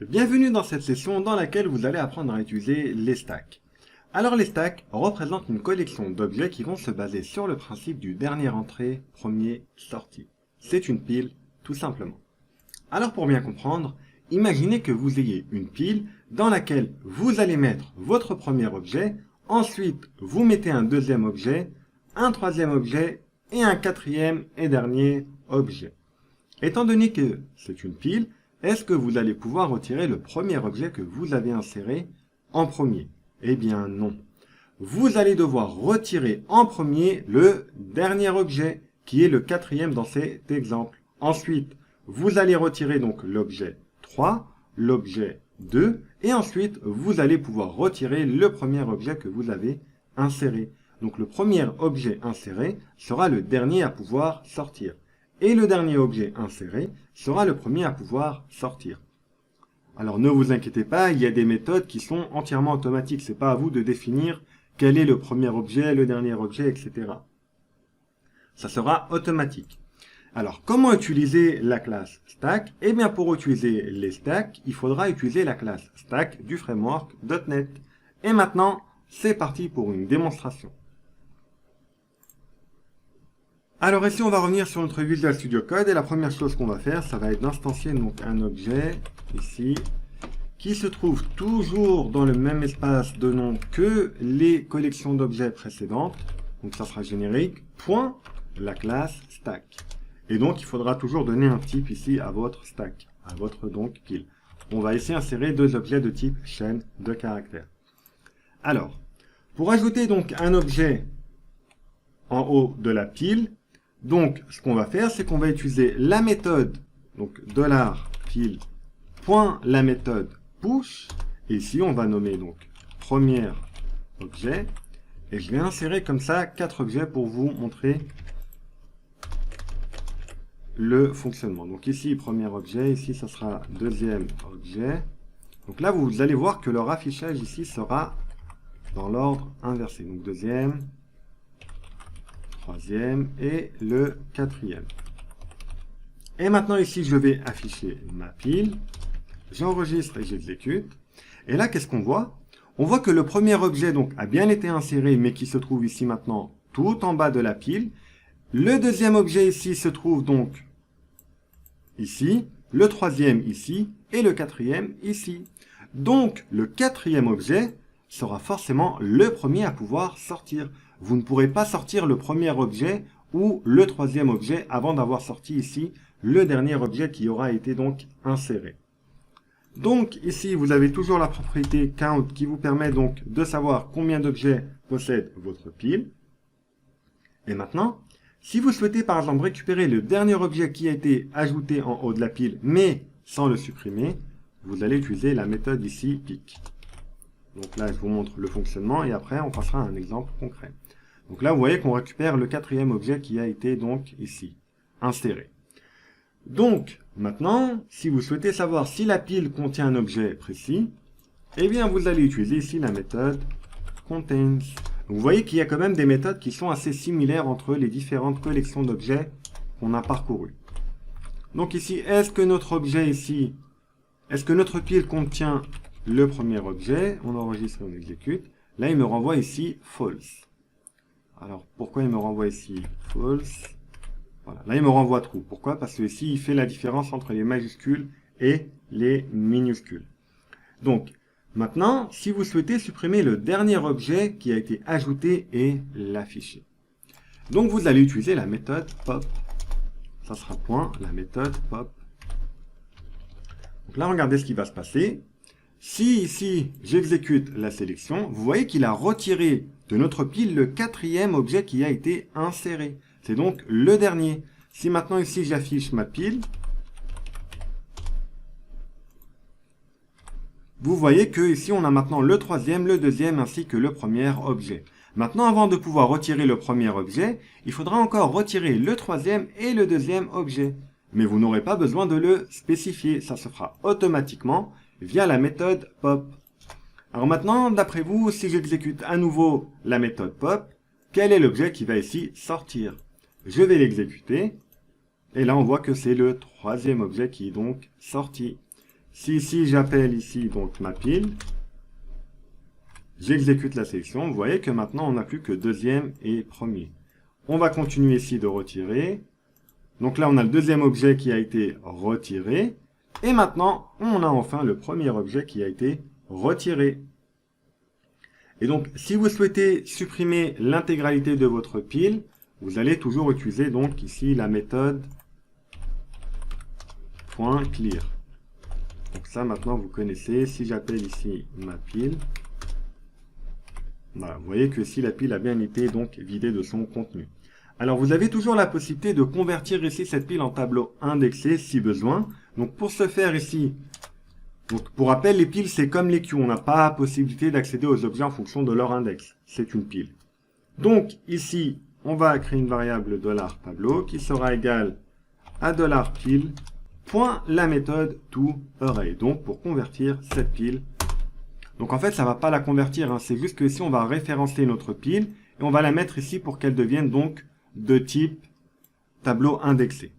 Bienvenue dans cette session dans laquelle vous allez apprendre à utiliser les stacks. Alors les stacks représentent une collection d'objets qui vont se baser sur le principe du dernier entrée, premier sorti. C'est une pile, tout simplement. Alors pour bien comprendre, imaginez que vous ayez une pile dans laquelle vous allez mettre votre premier objet, ensuite vous mettez un deuxième objet, un troisième objet et un quatrième et dernier objet. Étant donné que c'est une pile, est-ce que vous allez pouvoir retirer le premier objet que vous avez inséré en premier? Eh bien non. Vous allez devoir retirer en premier le dernier objet, qui est le quatrième dans cet exemple. Ensuite, vous allez retirer donc l'objet 3, l'objet 2, et ensuite, vous allez pouvoir retirer le premier objet que vous avez inséré. Donc le premier objet inséré sera le dernier à pouvoir sortir. Et le dernier objet inséré sera le premier à pouvoir sortir. Alors ne vous inquiétez pas, il y a des méthodes qui sont entièrement automatiques. Ce n'est pas à vous de définir quel est le premier objet, le dernier objet, etc. Ça sera automatique. Alors comment utiliser la classe stack? Eh bien pour utiliser les stacks, il faudra utiliser la classe stack du framework .NET. Et maintenant, c'est parti pour une démonstration. Alors ici, on va revenir sur notre Visual Studio Code et la première chose qu'on va faire, ça va être d'instancier donc un objet ici qui se trouve toujours dans le même espace de nom que les collections d'objets précédentes. Donc ça sera générique, point, la classe stack. Et donc il faudra toujours donner un type ici à votre stack, à votre donc pile. On va ici insérer deux objets de type chaîne de caractères. Alors, pour ajouter donc un objet en haut de la pile, donc, ce qu'on va faire, c'est qu'on va utiliser la méthode, donc $pile, la méthode push, et ici, on va nommer donc premier objet, et je vais insérer comme ça 4 objets pour vous montrer le fonctionnement. Donc ici, premier objet, ici, ça sera deuxième objet. Donc là, vous allez voir que leur affichage ici sera dans l'ordre inversé. Donc deuxième, troisième et le quatrième. Et maintenant ici, je vais afficher ma pile. J'enregistre et j'exécute. Et là, qu'est-ce qu'on voit? On voit que le premier objet donc a bien été inséré, mais qui se trouve ici maintenant tout en bas de la pile. Le deuxième objet ici se trouve donc ici, le troisième ici et le quatrième ici. Donc, le quatrième objet sera forcément le premier à pouvoir sortir. Vous ne pourrez pas sortir le premier objet ou le troisième objet avant d'avoir sorti ici le dernier objet qui aura été donc inséré. Donc ici, vous avez toujours la propriété count qui vous permet donc de savoir combien d'objets possède votre pile. Et maintenant, si vous souhaitez par exemple récupérer le dernier objet qui a été ajouté en haut de la pile, mais sans le supprimer, vous allez utiliser la méthode ici pick. Donc là, je vous montre le fonctionnement et après, on passera à un exemple concret. Donc là, vous voyez qu'on récupère le quatrième objet qui a été donc ici, inséré. Donc, maintenant, si vous souhaitez savoir si la pile contient un objet précis, eh bien, vous allez utiliser ici la méthode contains. Donc, vous voyez qu'il y a quand même des méthodes qui sont assez similaires entre les différentes collections d'objets qu'on a parcourues. Donc ici, est-ce que notre objet ici, est-ce que notre pile contient le premier objet? On enregistre et on exécute. Là, il me renvoie ici false. Alors, pourquoi il me renvoie ici false? Voilà. Là, il me renvoie true. Pourquoi? Parce que ici, il fait la différence entre les majuscules et les minuscules. Donc, maintenant, si vous souhaitez supprimer le dernier objet qui a été ajouté et l'afficher. Donc, vous allez utiliser la méthode pop. Ça sera point, la méthode pop. Donc là, regardez ce qui va se passer. Si ici, j'exécute la sélection, vous voyez qu'il a retiré de notre pile le quatrième objet qui a été inséré. C'est donc le dernier. Si maintenant ici, j'affiche ma pile, vous voyez que ici, on a maintenant le troisième, le deuxième ainsi que le premier objet. Maintenant, avant de pouvoir retirer le premier objet, il faudra encore retirer le troisième et le deuxième objet. Mais vous n'aurez pas besoin de le spécifier. Ça se fera automatiquement via la méthode pop. Alors maintenant, d'après vous, si j'exécute à nouveau la méthode pop, quel est l'objet qui va ici sortir? Je vais l'exécuter. Et là, on voit que c'est le troisième objet qui est donc sorti. Si ici j'appelle ici donc ma pile, j'exécute la sélection, vous voyez que maintenant on n'a plus que deuxième et premier. On va continuer ici de retirer. Donc là on a le deuxième objet qui a été retiré. Et maintenant on a enfin le premier objet qui a été retiré. Et donc si vous souhaitez supprimer l'intégralité de votre pile, vous allez toujours utiliser donc ici la méthode .clear. Donc ça maintenant vous connaissez. Si j'appelle ici ma pile, voilà, vous voyez que si la pile a bien été donc vidée de son contenu. Alors vous avez toujours la possibilité de convertir ici cette pile en tableau indexé si besoin. Donc pour ce faire ici, donc pour rappel, les piles c'est comme les queues, on n'a pas la possibilité d'accéder aux objets en fonction de leur index. C'est une pile. Donc ici, on va créer une variable $tableau qui sera égale à $pile point la méthode toArray. Donc pour convertir cette pile. Donc en fait, ça ne va pas la convertir, hein. C'est juste que ici, on va référencer notre pile et on va la mettre ici pour qu'elle devienne donc de type tableau indexé.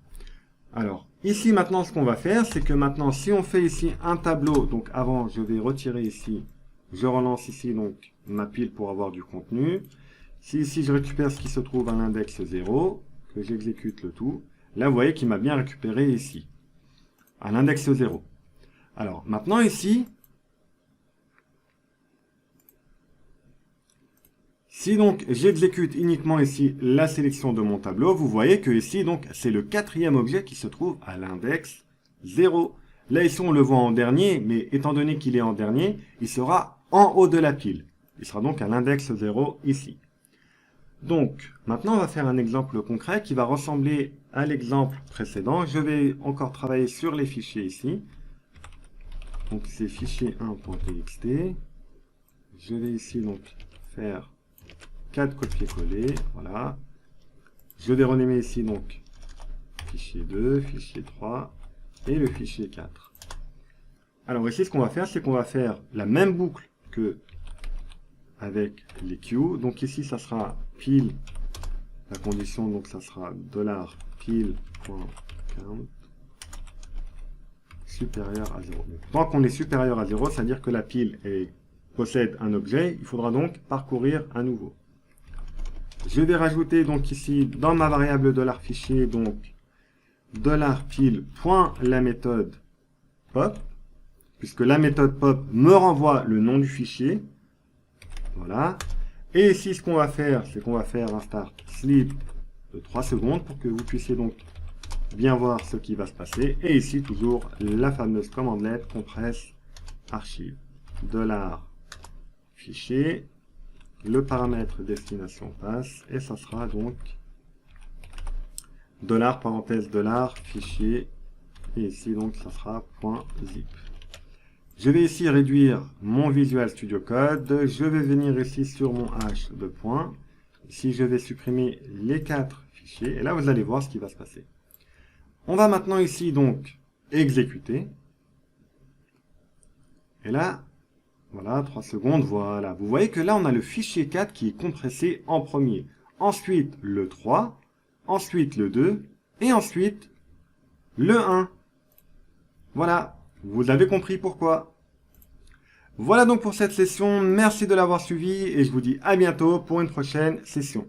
Alors, ici maintenant, ce qu'on va faire, c'est que maintenant, si on fait ici un tableau, donc avant, je vais retirer ici, je relance ici donc ma pile pour avoir du contenu. Si ici, je récupère ce qui se trouve à l'index 0, que j'exécute le tout, là, vous voyez qu'il m'a bien récupéré ici, à l'index 0. Alors, maintenant ici, si donc j'exécute uniquement ici la sélection de mon tableau, vous voyez que ici donc c'est le quatrième objet qui se trouve à l'index 0. Là ici on le voit en dernier, mais étant donné qu'il est en dernier, il sera en haut de la pile. Il sera donc à l'index 0 ici. Donc maintenant on va faire un exemple concret qui va ressembler à l'exemple précédent. Je vais encore travailler sur les fichiers ici. Donc c'est fichier 1.txt. Je vais ici donc faire 4 copier-coller, voilà. Je vais renommer ici donc fichier 2, fichier 3 et le fichier 4. Alors ici ce qu'on va faire, c'est qu'on va faire la même boucle que avec les queues. Donc ici ça sera pile, la condition donc ça sera $pile.count supérieur à 0. Tant qu'on est supérieur à 0, ça veut dire que la pile possède un objet, il faudra donc parcourir à nouveau. Je vais rajouter donc ici dans ma variable $fichier donc $pile point la méthode pop, puisque la méthode pop me renvoie le nom du fichier. Voilà. Et ici ce qu'on va faire, c'est qu'on va faire un start sleep de 3 secondes pour que vous puissiez donc bien voir ce qui va se passer. Et ici toujours la fameuse commandelette compresse archive $fichier, le paramètre destination passe, et ça sera donc $parenthèse $fichier, et ici donc ça sera .zip. Je vais ici réduire mon Visual Studio Code, je vais venir ici sur mon H de point, ici je vais supprimer les 4 fichiers, et là vous allez voir ce qui va se passer. On va maintenant ici donc exécuter, et là, voilà, 3 secondes, voilà. Vous voyez que là, on a le fichier 4 qui est compressé en premier. Ensuite, le 3, ensuite le 2, et ensuite le 1. Voilà, vous avez compris pourquoi. Voilà donc pour cette session, merci de l'avoir suivi, et je vous dis à bientôt pour une prochaine session.